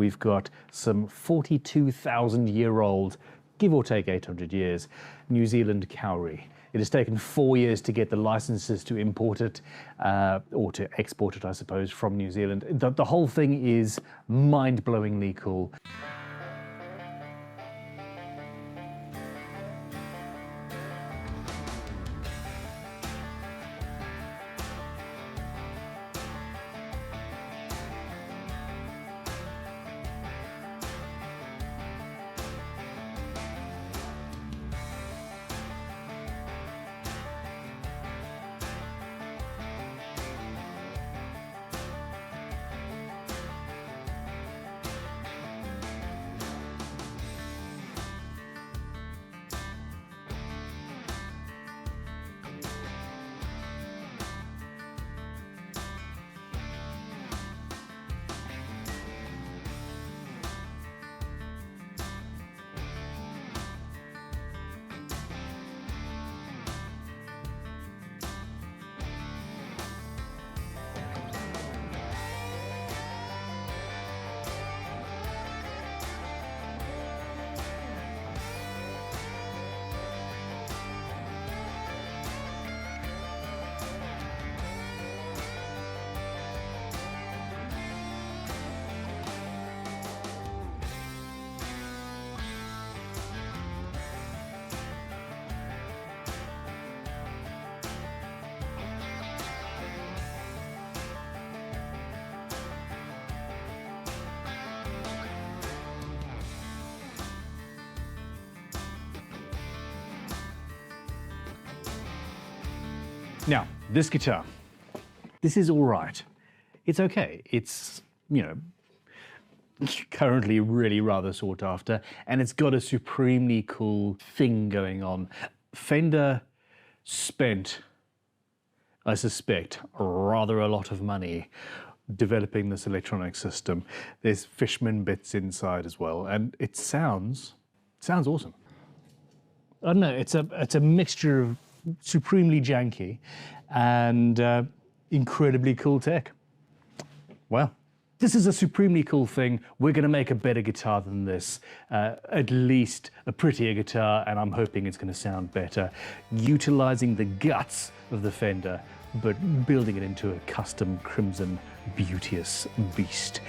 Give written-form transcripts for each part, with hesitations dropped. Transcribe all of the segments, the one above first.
we've got some 42,000-year-old, give or take 800 years, New Zealand Kauri. It has taken 4 years to get the licenses to import it, or to export it, I suppose, from New Zealand. The whole thing is mind-blowingly cool. Now, this guitar, this is all right. It's okay. It's, you know, currently really rather sought after, and it's got a supremely cool thing going on. Fender spent, I suspect, rather a lot of money developing this electronic system. There's Fishman bits inside as well, and it sounds awesome. I don't know, it's a mixture of supremely janky and incredibly cool tech. Well, this is a supremely cool thing. We're going to make a better guitar than this, at least a prettier guitar, and I'm hoping it's going to sound better, utilizing the guts of the Fender, but building it into a custom crimson beauteous beast.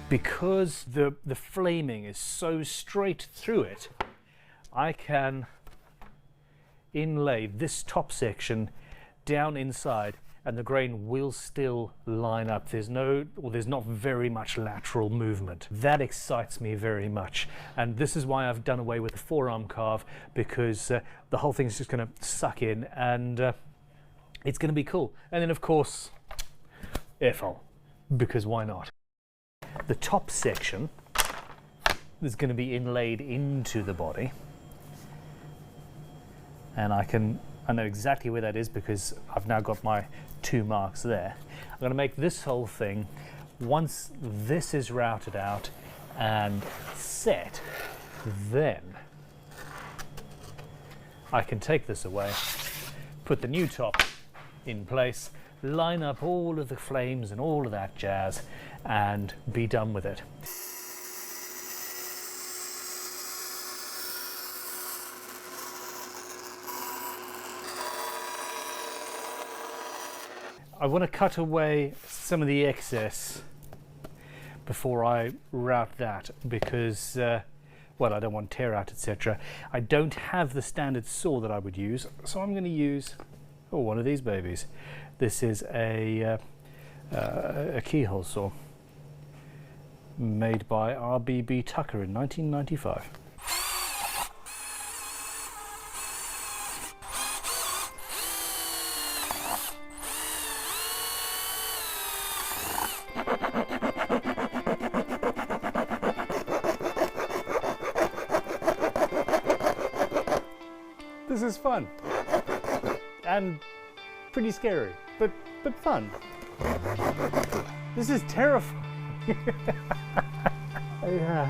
Because the flaming is so straight through it, I can inlay this top section down inside and the grain will still line up. There's not very much lateral movement. That excites me very much. And this is why I've done away with the forearm carve, because the whole thing is just going to suck in and it's going to be cool. And then of course, airfoil, because why not? The top section is going to be inlaid into the body, and I know exactly where that is because I've now got my 2 marks there. I'm going to make this whole thing, once this is routed out and set, then I can take this away, put the new top in place, line up all of the flames and all of that jazz, and be done with it. I want to cut away some of the excess before I route that, because well, I don't want tear out, etc. I don't have the standard saw that I would use, so I'm going to use one of these babies. This is a keyhole saw made by RBB Tucker in 1995. This is fun and pretty scary, but fun. This is terrifying. Yeah.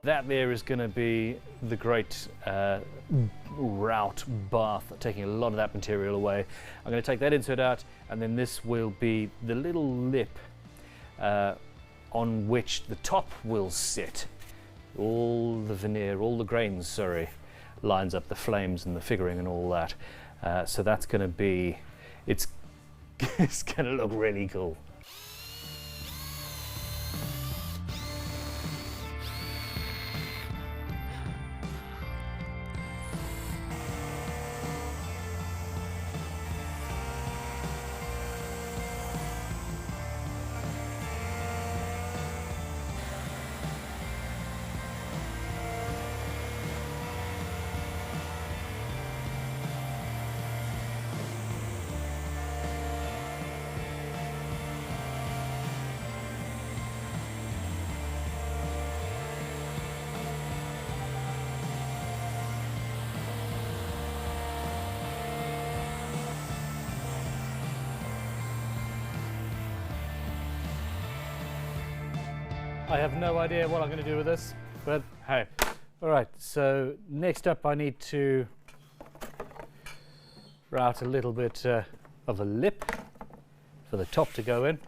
That there is going to be the great route bath, taking a lot of that material away. I'm going to take that insert out, and then this will be the little lip on which the top will sit. All the veneer, all the grains, sorry, lines up the flames and the figuring and all that. So that's going to be, it's going to look really cool. I have no idea what I'm going to do with this, but hey. All right, so next up I need to route a little bit of a lip for the top to go in.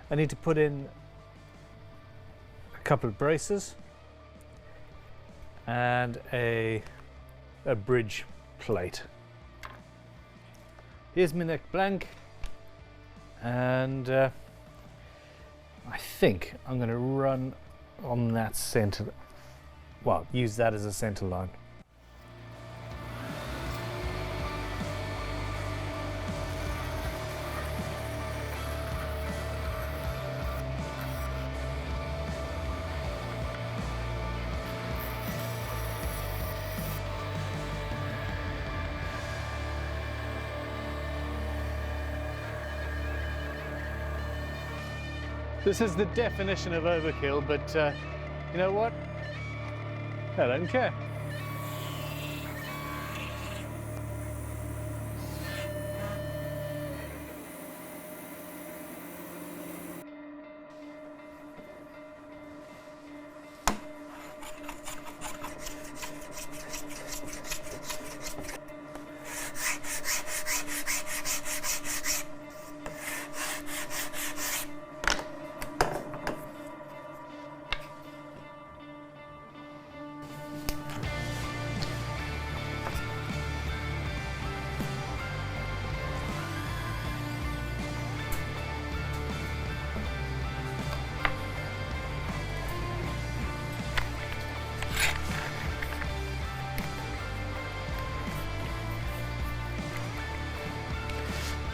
I need to put in a couple of braces and a bridge plate. Here's my neck blank, and I think I'm going to run on that center, well, use that as a center line. This is the definition of overkill, but you know what? I don't care.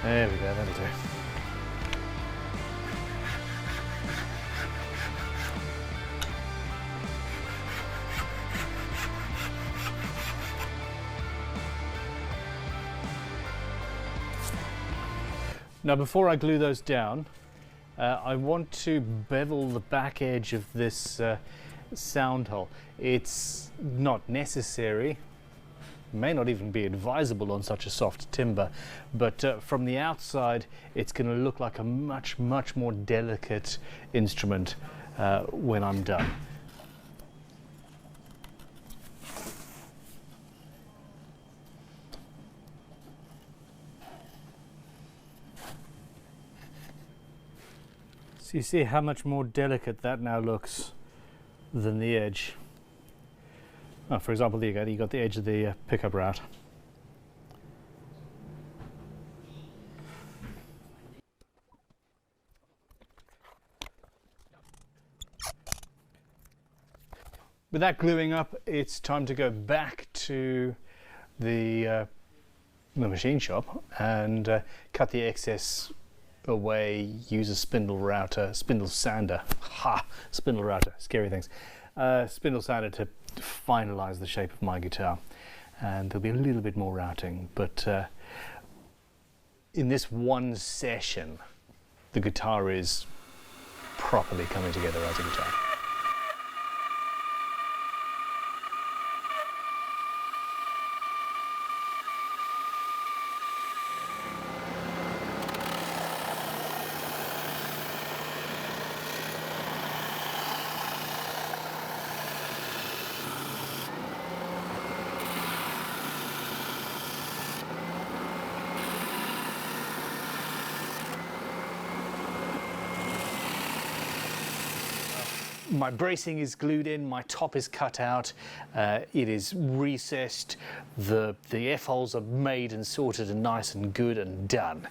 There we go, that'll do. Now before I glue those down, I want to bevel the back edge of this sound hole. It's not necessary, may not even be advisable on such a soft timber, but from the outside it's going to look like a much more delicate instrument when I'm done. So you see how much more delicate that now looks than the edge. Oh, for example, there you go, you got the edge of the pickup route. With that gluing up, it's time to go back to the machine shop and cut the excess away, use a spindle router, spindle sander, spindle router, scary things, spindle sander to finalize the shape of my guitar. And there'll be a little bit more routing, but in this one session the guitar is properly coming together as a guitar. My bracing is glued in, my top is cut out, it is recessed, the F-holes are made and sorted and nice and good and done.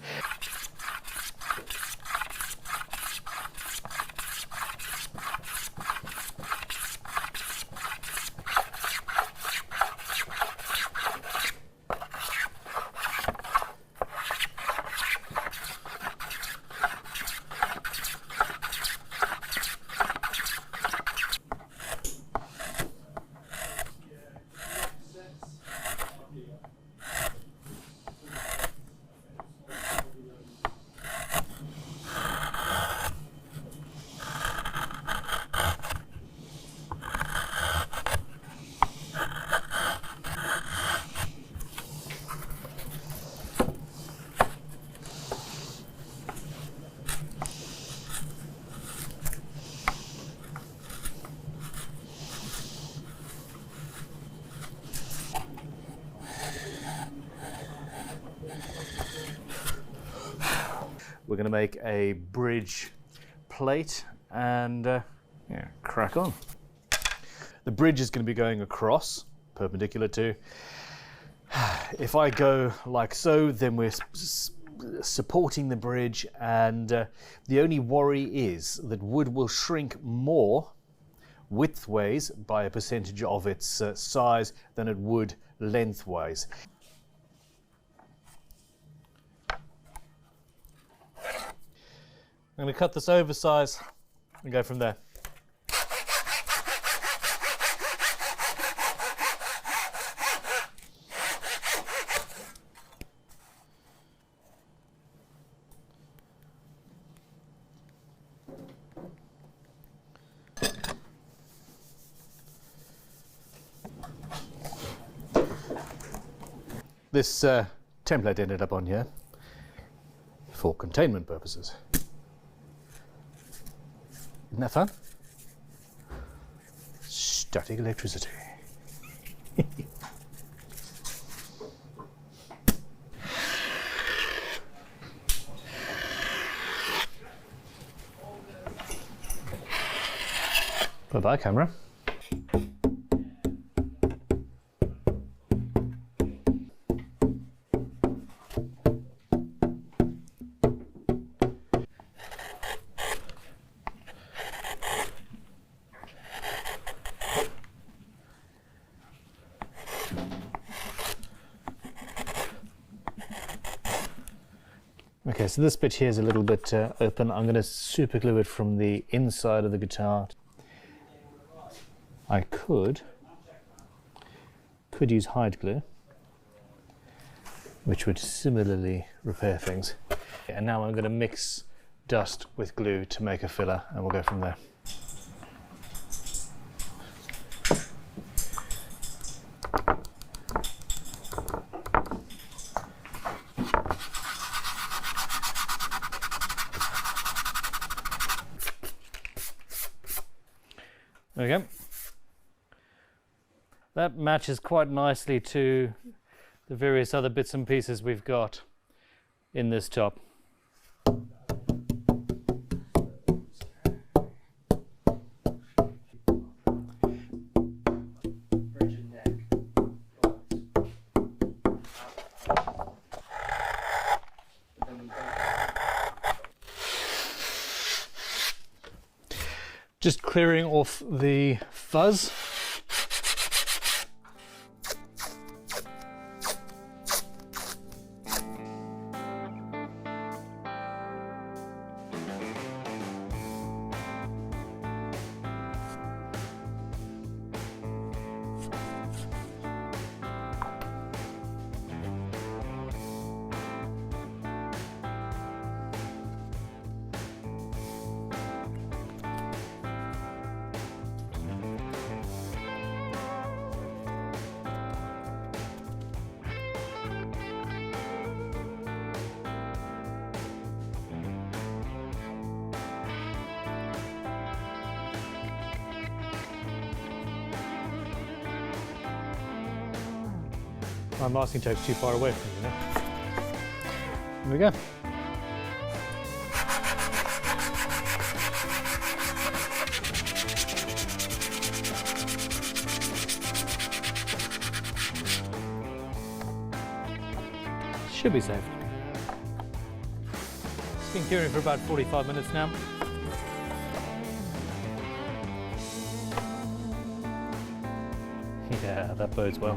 We're going to make a bridge plate and yeah, crack on. The bridge is going to be going across, perpendicular to. If I go like so, then we're supporting the bridge, and the only worry is that wood will shrink more widthways by a percentage of its size than it would lengthways. I'm going to cut this oversize and go from there. this template ended up on here for containment purposes. Isn't that fun? Static electricity. Bye-bye, camera. Okay, so this bit here is a little bit open. I'm going to super glue it from the inside of the guitar. I could use hide glue, which would similarly repair things. And now I'm going to mix dust with glue to make a filler, and we'll go from there. There we go. That matches quite nicely to the various other bits and pieces we've got in this top. Just clearing off the fuzz. My masking tape's too far away from you now. There we go. Should be safe. It's been curing for about 45 minutes now. Yeah, that bodes well.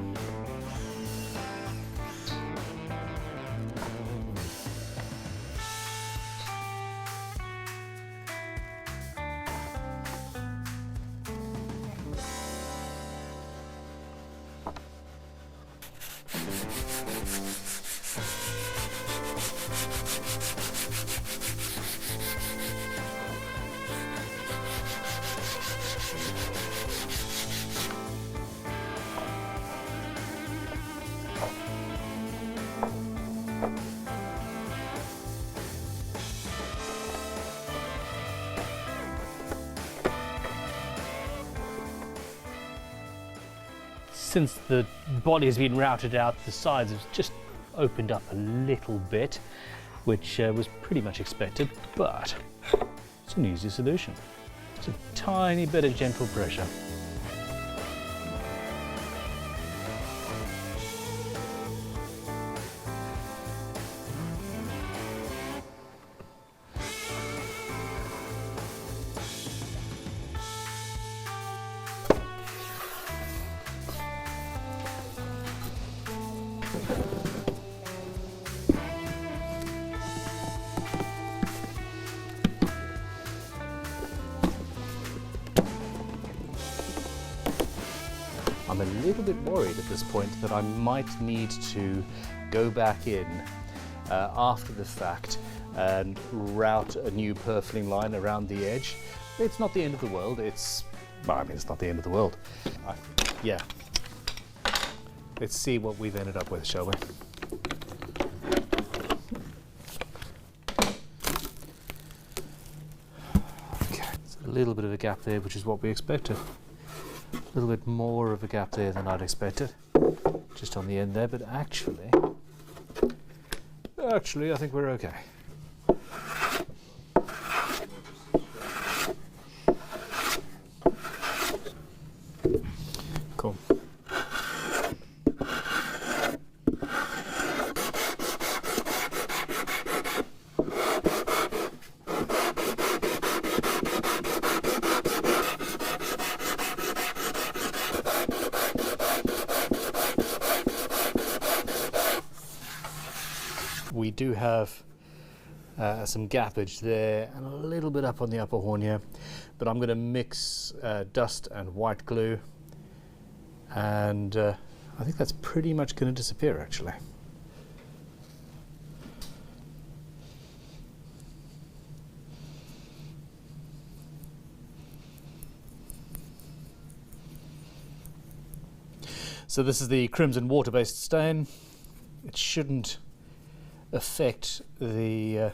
Since the body has been routed out, the sides have just opened up a little bit, which was pretty much expected, but it's an easy solution. It's a tiny bit of gentle pressure. I'm a little bit worried at this point that I might need to go back in after the fact and route a new purfling line around the edge. It's not the end of the world. It's not the end of the world. Yeah. Let's see what we've ended up with, shall we? Okay, it's a little bit of a gap there, which is what we expected. A little bit more of a gap there than I'd expected, just on the end there, but actually I think we're okay. Cool. We do have some gappage there and a little bit up on the upper horn here, but I'm going to mix dust and white glue, and I think that's pretty much going to disappear actually. So this is the crimson water-based stain. It shouldn't affect the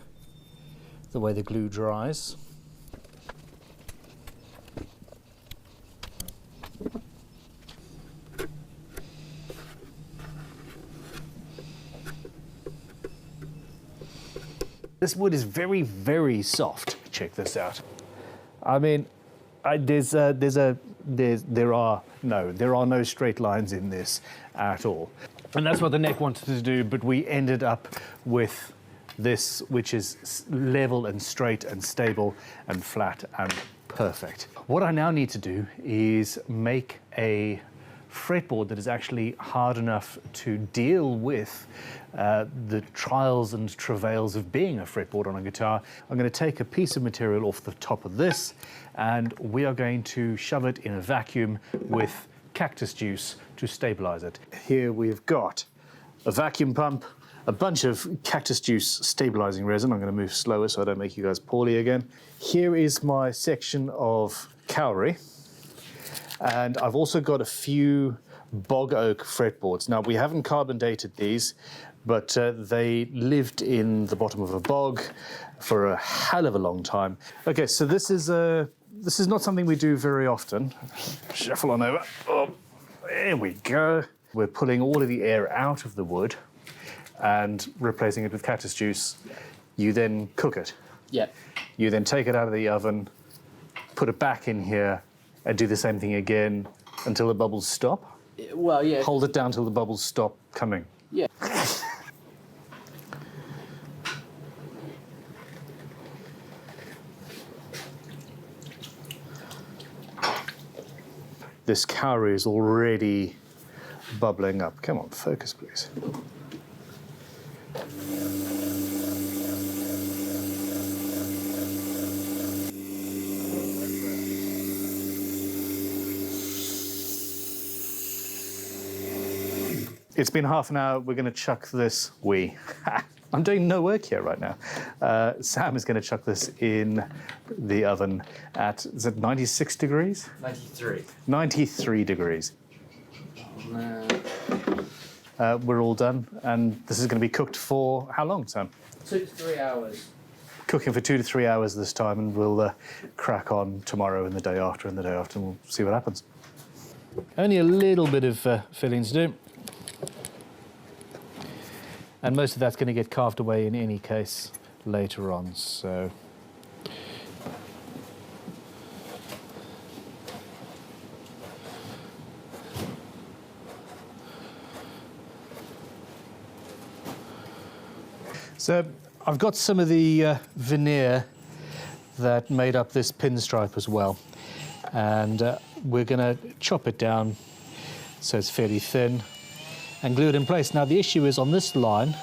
way the glue dries. This wood is very, very soft. Check this out. I mean, there are no straight lines in this at all. And that's what the neck wanted to do, but we ended up with this, which is level and straight and stable and flat and perfect. What I now need to do is make a fretboard that is actually hard enough to deal with the trials and travails of being a fretboard on a guitar. I'm going to take a piece of material off the top of this, and we are going to shove it in a vacuum with Cactus Juice to stabilize it. Here we've got a vacuum pump, a bunch of Cactus Juice stabilizing resin. I'm going to move slower so I don't make you guys poorly again. Here is my section of Kaurie, and I've also got a few bog oak fretboards. Now, we haven't carbon dated these, but they lived in the bottom of a bog for a hell of a long time. Okay, so this is not something we do very often. Shuffle on over. Oh, there we go. We're pulling all of the air out of the wood and replacing it with Cactus Juice. You then cook it. Yeah. You then take it out of the oven, put it back in here, and do the same thing again until the bubbles stop. Well, yeah. Hold it down till the bubbles stop coming. Yeah. This Kaurie is already bubbling up. Come on, focus, please. It's been half an hour. We're going to chuck this. I'm doing no work here right now. Sam is going to chuck this in the oven at, is it 96 degrees? 93. 93 degrees. We're all done, and this is going to be cooked for how long, Sam? 2 to 3 hours. Cooking for 2 to 3 hours this time, and we'll crack on tomorrow and the day after and the day after, and we'll see what happens. Only a little bit of filling to do. And most of that's going to get carved away in any case later on, so. So I've got some of the veneer that made up this pinstripe as well. And we're going to chop it down so it's fairly thin and glue it in place. Now the issue is on this line,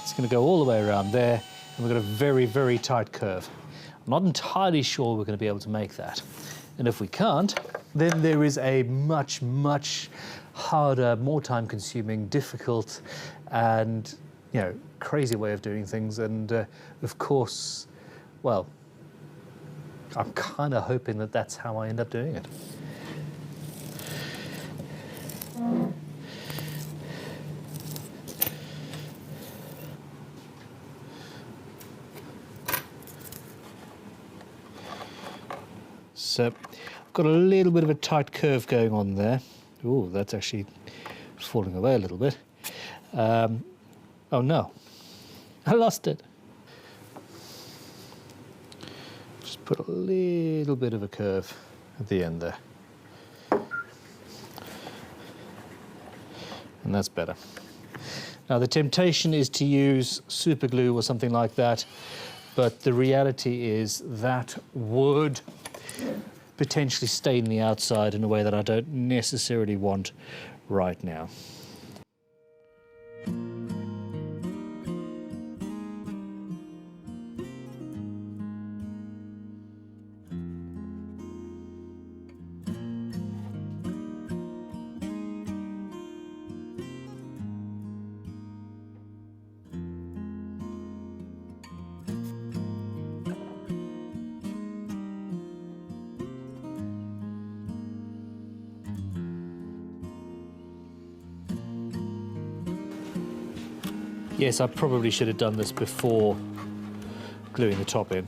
it's going to go all the way around there, and we've got a very, very tight curve. I'm not entirely sure we're going to be able to make that. And if we can't, then there is a much, much harder, more time-consuming, difficult, and crazy way of doing things. And of course, well, I'm kind of hoping that that's how I end up doing it. got a little bit of a tight curve going on there. Ooh, that's actually falling away a little bit. Oh no, I lost it. Just put a little bit of a curve at the end there. And that's better. Now the temptation is to use super glue or something like that, but the reality is that would potentially stain the outside in a way that I don't necessarily want right now. Yes, I probably should have done this before gluing the top in,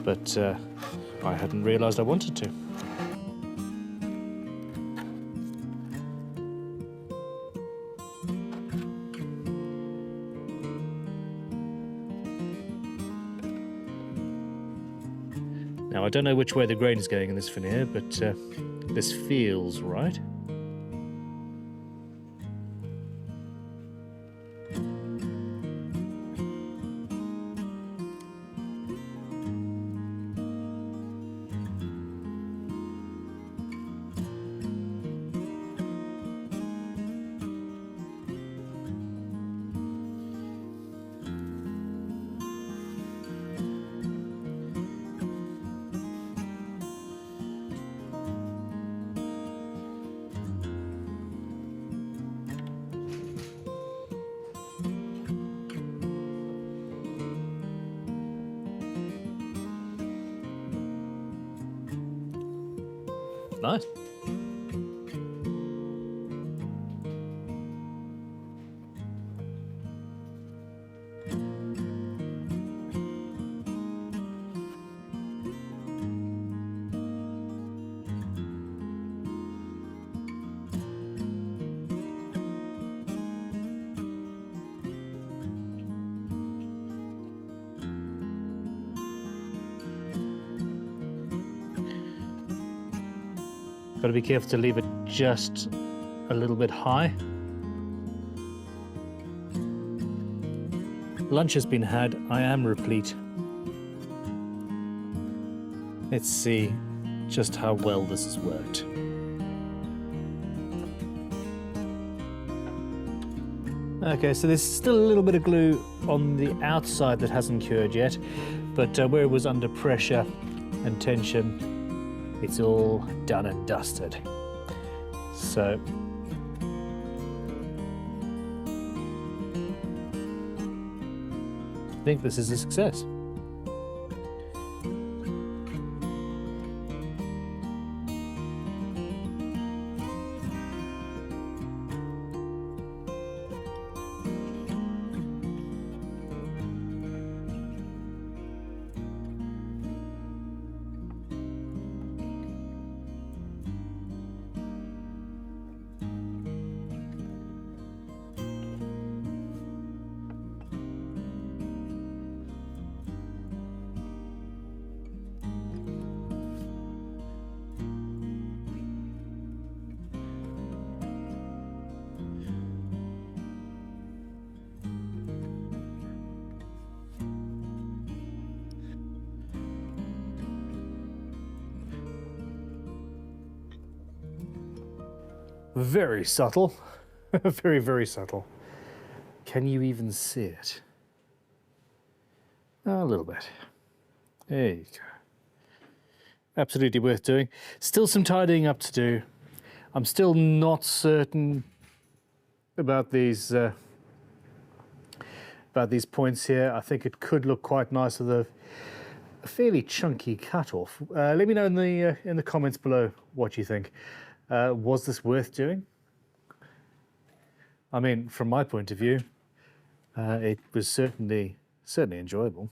but I hadn't realised I wanted to. Now, I don't know which way the grain is going in this veneer, but this feels right. Nice. Got to be careful to leave it just a little bit high. Lunch has been had. I am replete. Let's see just how well this has worked. Okay, so there's still a little bit of glue on the outside that hasn't cured yet, but where it was under pressure and tension, it's all done and dusted. So I think this is a success. Very subtle. Very, very subtle. Can you even see it? A little bit. There you go. Absolutely worth doing. Still some tidying up to do. I'm still not certain about these points here. I think it could look quite nice with a fairly chunky cut-off. Let me know in the comments below what you think. Was this worth doing? I mean, from my point of view, it was certainly enjoyable.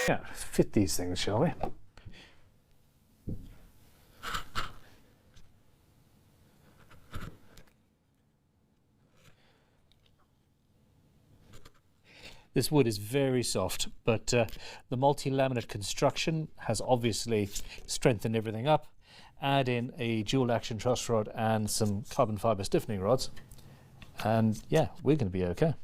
Yeah, fit these things, shall we? This wood is very soft, but the multi-laminate construction has obviously strengthened everything up. Add in a dual action truss rod and some carbon fibre stiffening rods, and yeah, we're going to be okay.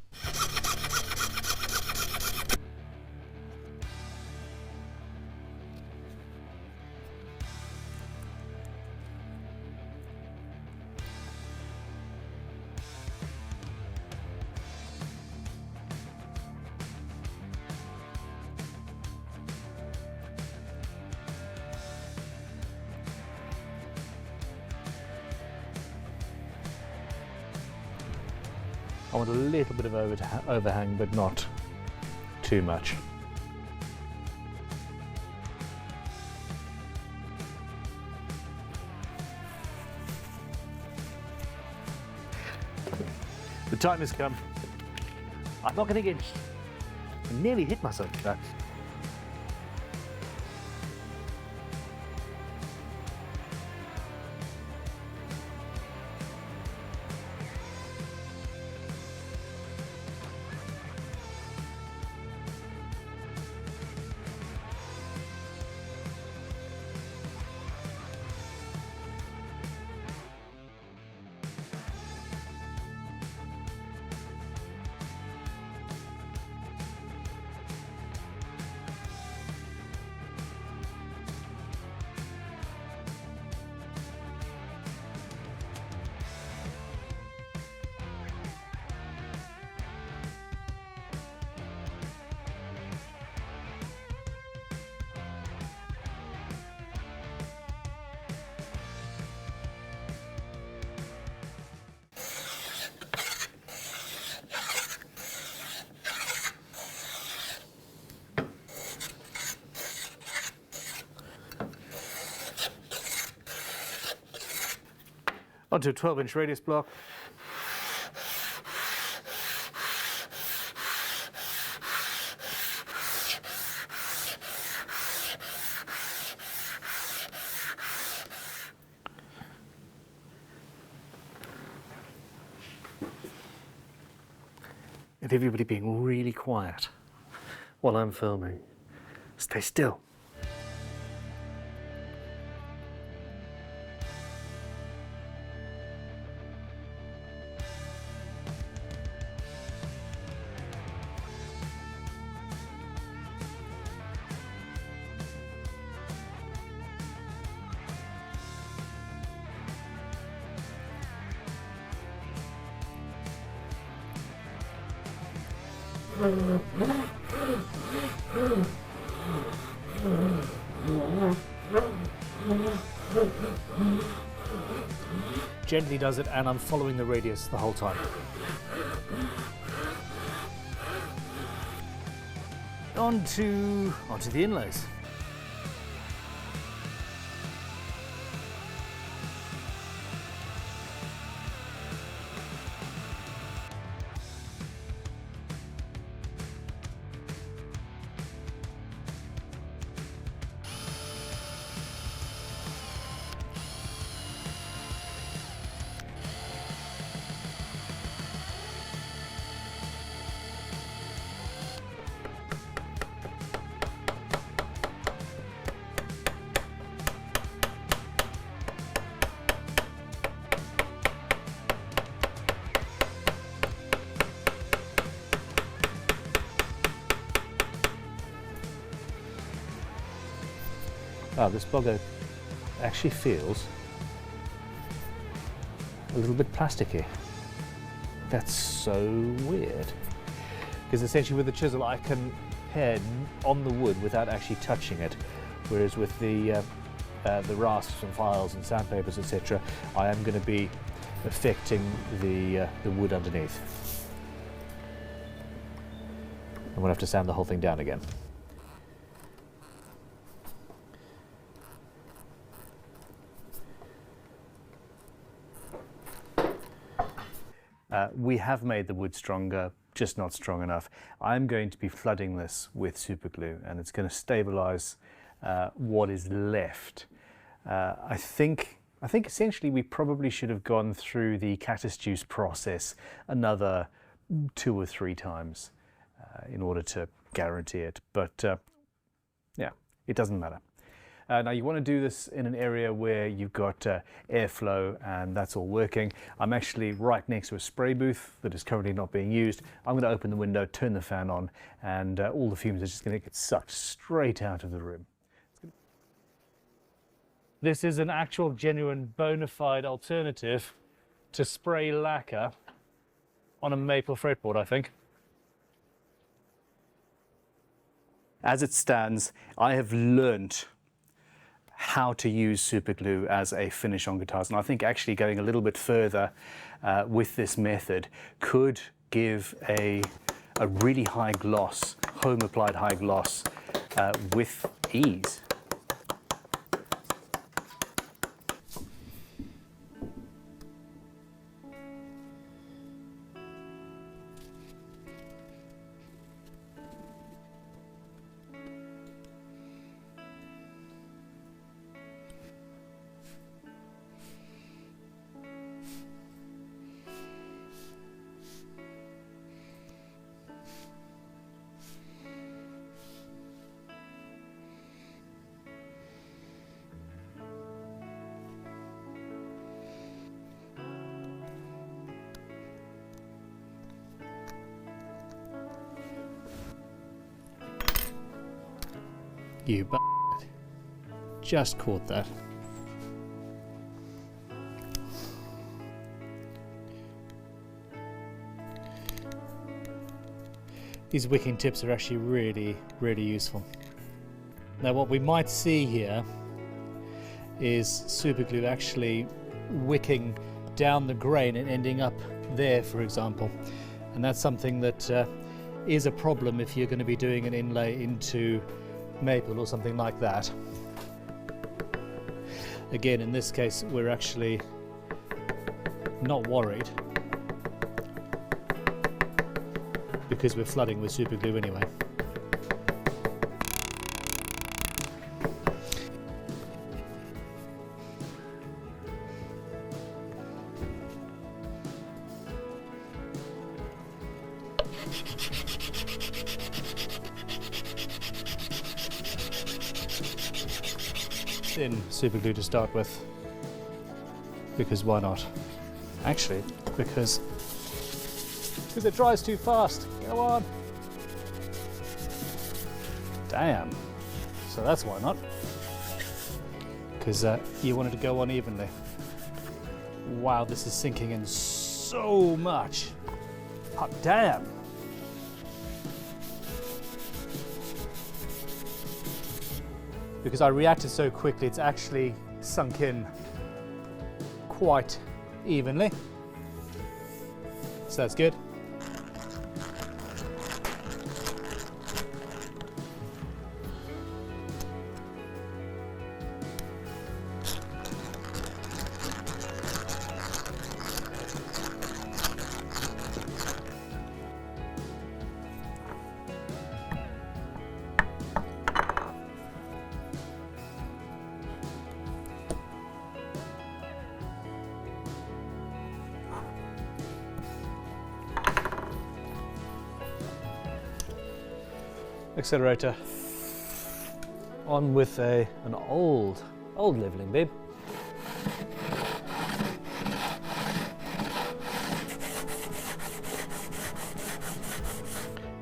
I want a little bit of overhang, but not too much. The time has come. I'm not going to get... I nearly hit myself with that. Onto a 12-inch radius block. And everybody being really quiet while I'm filming. Stay still. Gently does it, and I'm following the radius the whole time. Onto the inlays. This bugger actually feels a little bit plasticky. That's so weird. Because essentially with the chisel I can head on the wood without actually touching it, whereas with the rasps and files and sandpapers, etc., I am going to be affecting the wood underneath. I'm going to have to sand the whole thing down again. We have made the wood stronger just not strong enough. I'm going to be flooding this with super glue, and it's going to stabilize what is left. I think essentially we probably should have gone through the Cactus Juice process another 2 or 3 times in order to guarantee it, but yeah, it doesn't matter. Now you want to do this in an area where you've got airflow and that's all working. I'm actually right next to a spray booth that is currently not being used. I'm going to open the window, turn the fan on, and all the fumes are just going to get sucked straight out of the room. This is an actual genuine bona fide alternative to spray lacquer on a maple fretboard, I think. As it stands, I have learnt how to use super glue as a finish on guitars, and I think actually going a little bit further with this method could give a really high gloss, home applied high gloss with ease. You bastard. Just caught that. These wicking tips are actually really, really useful. Now what we might see here is super glue actually wicking down the grain and ending up there, for example. And that's something that is a problem if you're going to be doing an inlay into maple or something like that. Again, in this case, we're actually not worried because we're flooding with super glue anyway. In super glue to start with, because why not? Actually, because it dries too fast. Go on. Damn. So that's why not. Because you want it to go on evenly. Wow, this is sinking in so much. Hot damn. Because I reacted so quickly, it's actually sunk in quite evenly. So that's good. Accelerator on with an old leveling bib.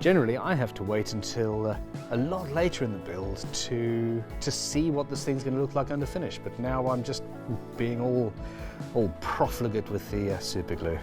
Generally, I have to wait until a lot later in the build to see what this thing's going to look like under finish. But now I'm just being all profligate with the super glue.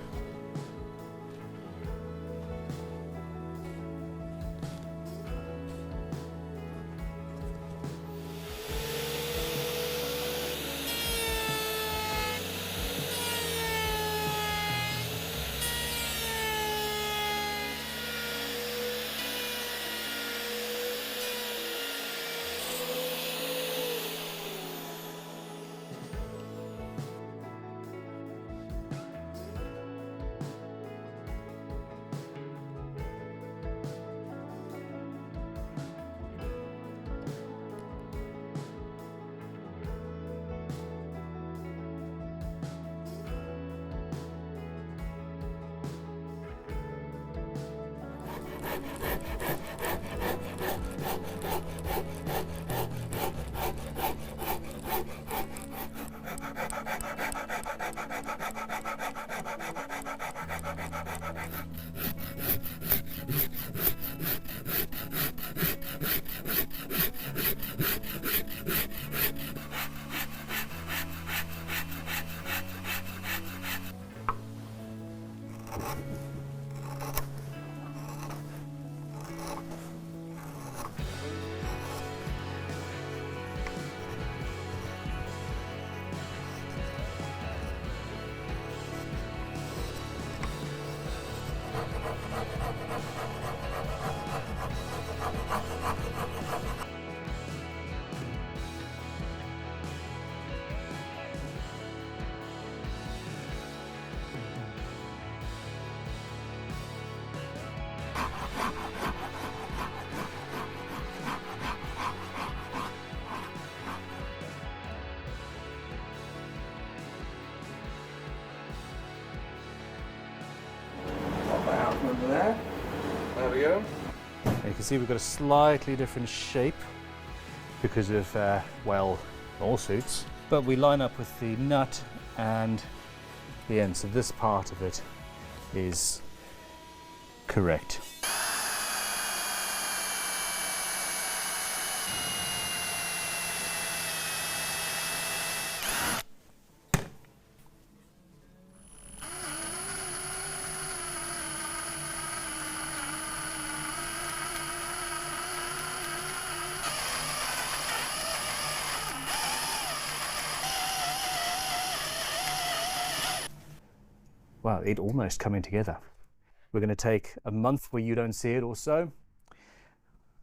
There we go. And you can see we've got a slightly different shape because of, well, all suits. But we line up with the nut and the end, so this part of it is correct. Wow, it almost coming together. We're going to take a month where you don't see it or so,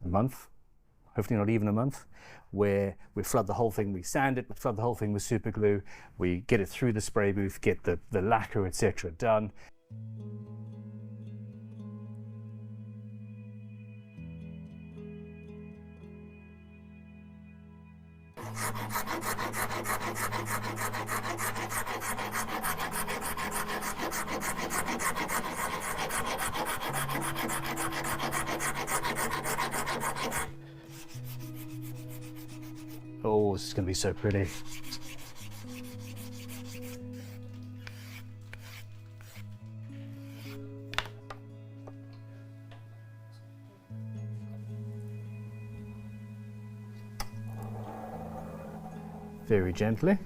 a month, hopefully not even a month, where we flood the whole thing, we sand it, we flood the whole thing with super glue, we get it through the spray booth, get the lacquer, etc. done. Oh, this is going to be so pretty. Very gently.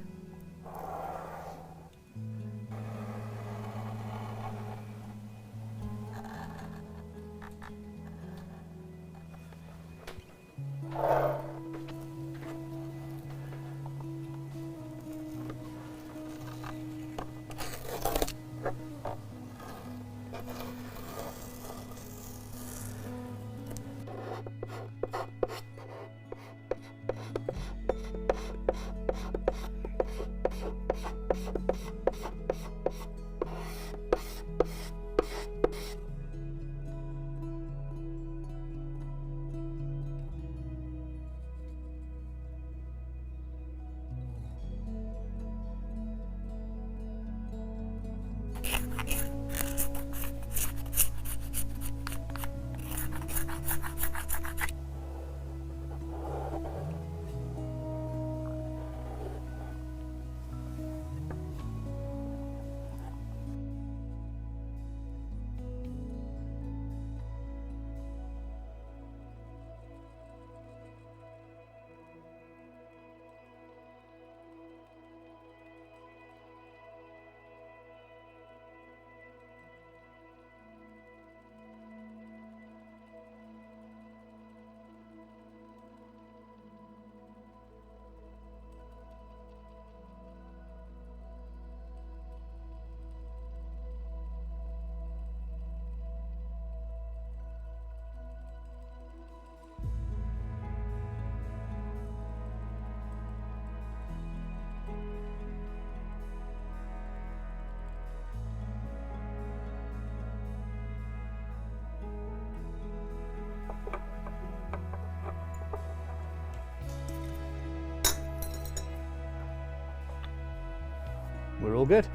We're all good.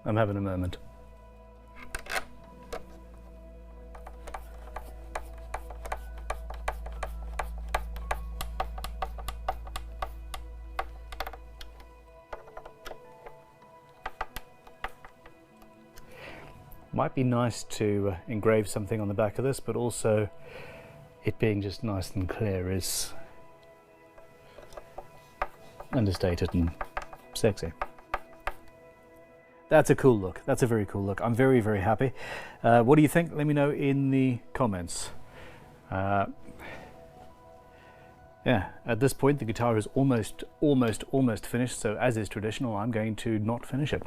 I'm having a moment. Might be nice to engrave something on the back of this, but also it being just nice and clear is understated and sexy. That's a cool look. That's a very cool look. I'm very, very happy. What do you think? Let me know in the comments. Yeah, at this point the guitar is almost finished, so as is traditional, I'm going to not finish it.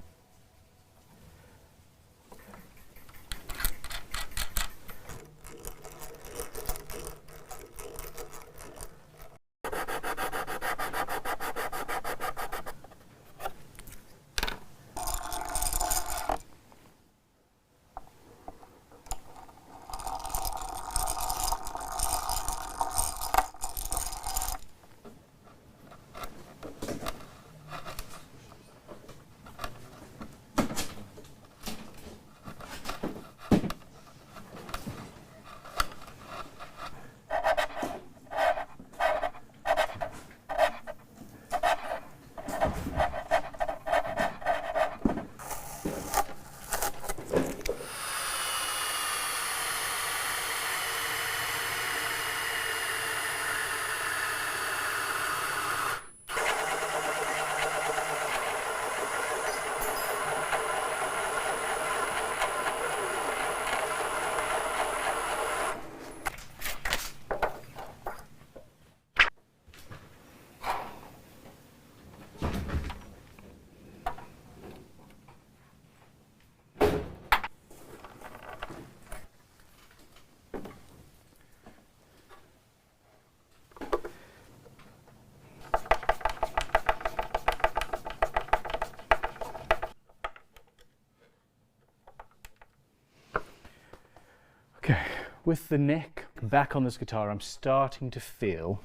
Okay, with the neck back on this guitar, I'm starting to feel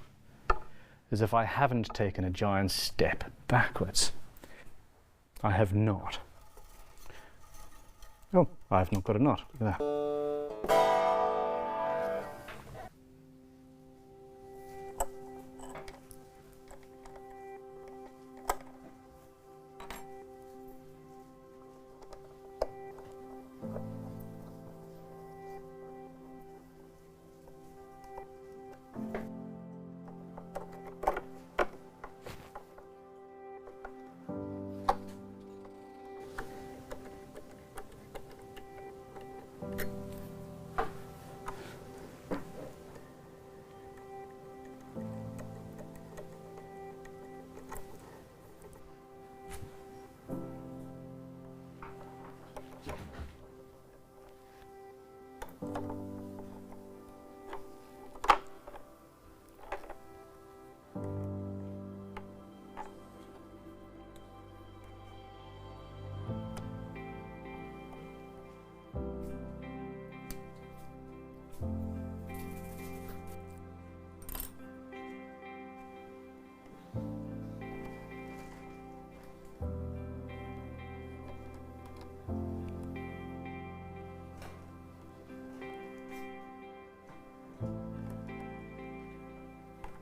as if I haven't taken a giant step backwards. I have not. Oh, I've not got a knot. Look at that.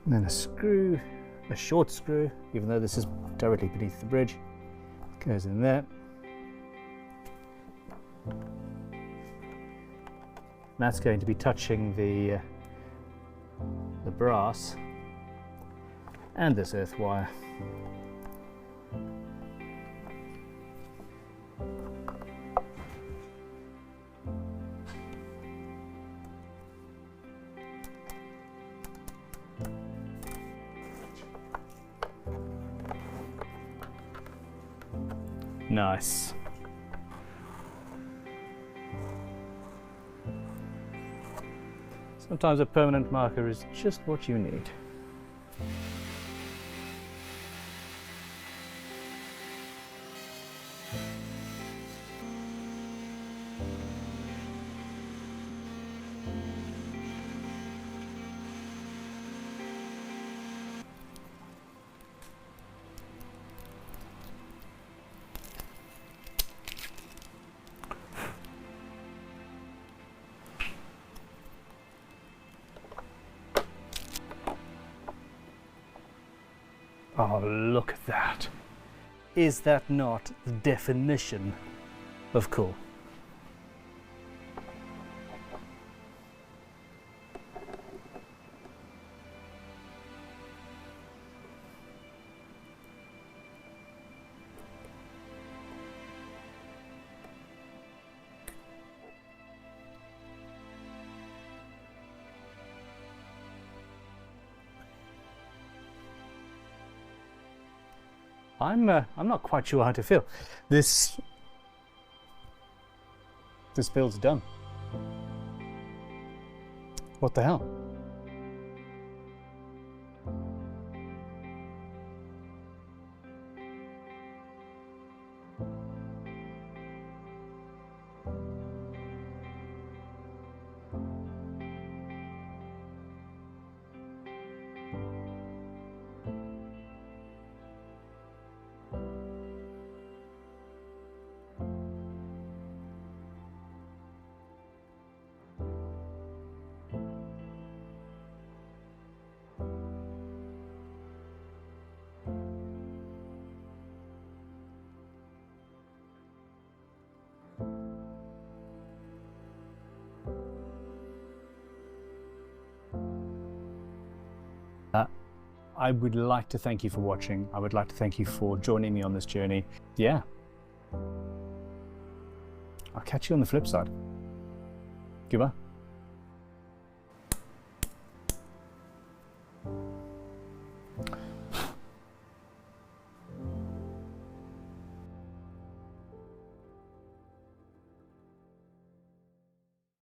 And then a screw, a short screw, even though this is directly beneath the bridge, goes in there. And that's going to be touching the brass and this earth wire. Nice. Sometimes a permanent marker is just what you need. Oh, look at that. Is that not the definition of cool? I'm not quite sure how to feel. This feels done. What the hell? I would like to thank you for watching. I would like to thank you for joining me on this journey. Yeah. I'll catch you on the flip side. Goodbye.